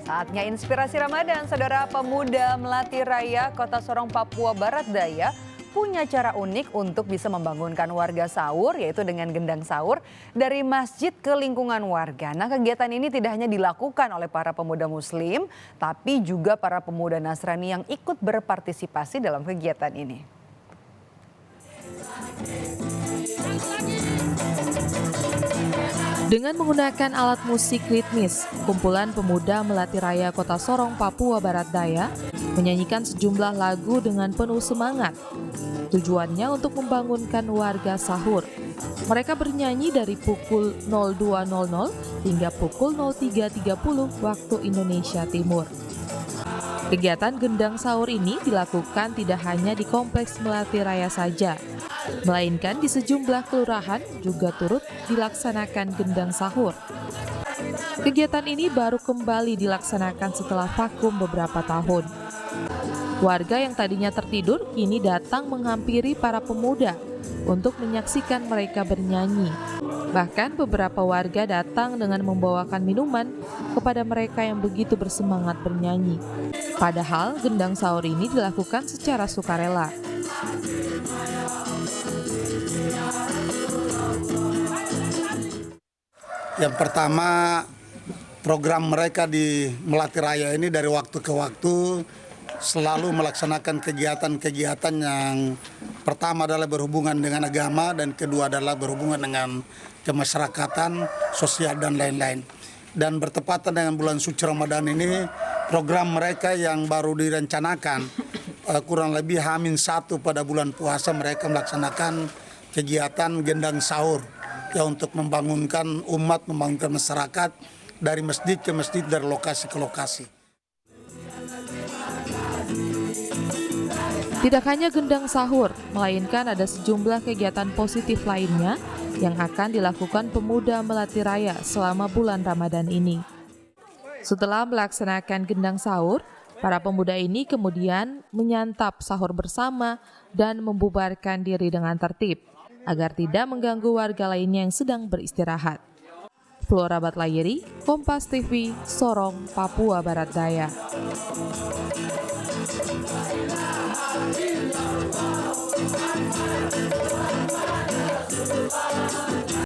Saatnya inspirasi Ramadan, saudara. Pemuda Melati Raya, Kota Sorong, Papua Barat Daya punya cara unik untuk bisa membangunkan warga sahur, yaitu dengan gendang sahur dari masjid ke lingkungan warga. Nah, kegiatan ini tidak hanya dilakukan oleh para pemuda muslim, tapi juga para pemuda Nasrani yang ikut berpartisipasi dalam kegiatan ini. Dengan menggunakan alat musik ritmis, kumpulan pemuda Melati Raya Kota Sorong, Papua Barat Daya menyanyikan sejumlah lagu dengan penuh semangat. Tujuannya untuk membangunkan warga sahur. Mereka bernyanyi dari pukul 02.00 hingga pukul 03.30 waktu Indonesia Timur. Kegiatan gendang sahur ini dilakukan tidak hanya di Kompleks Melati Raya saja, melainkan di sejumlah kelurahan juga turut dilaksanakan gendang sahur. Kegiatan ini baru kembali dilaksanakan setelah vakum beberapa tahun. Warga yang tadinya tertidur kini datang menghampiri para pemuda untuk menyaksikan mereka bernyanyi. Bahkan beberapa warga datang dengan membawakan minuman kepada mereka yang begitu bersemangat bernyanyi. Padahal gendang sahur ini dilakukan secara sukarela. Yang pertama, program mereka di Melati Raya ini dari waktu ke waktu selalu melaksanakan kegiatan-kegiatan yang pertama adalah berhubungan dengan agama dan kedua adalah berhubungan dengan kemasyarakatan, sosial dan lain-lain. Dan bertepatan dengan bulan suci Ramadan ini, program mereka yang baru direncanakan kurang lebih H-1 pada bulan puasa mereka melaksanakan kegiatan gendang sahur ya untuk membangunkan umat, membangunkan masyarakat dari masjid ke masjid, dari lokasi ke lokasi. Tidak hanya gendang sahur, melainkan ada sejumlah kegiatan positif lainnya yang akan dilakukan pemuda Melati Raya selama bulan Ramadan ini. Setelah melaksanakan gendang sahur, para pemuda ini kemudian menyantap sahur bersama dan membubarkan diri dengan tertib, agar tidak mengganggu warga lainnya yang sedang beristirahat. Flora Batlayeri, Kompas TV, Sorong, Papua Barat Daya.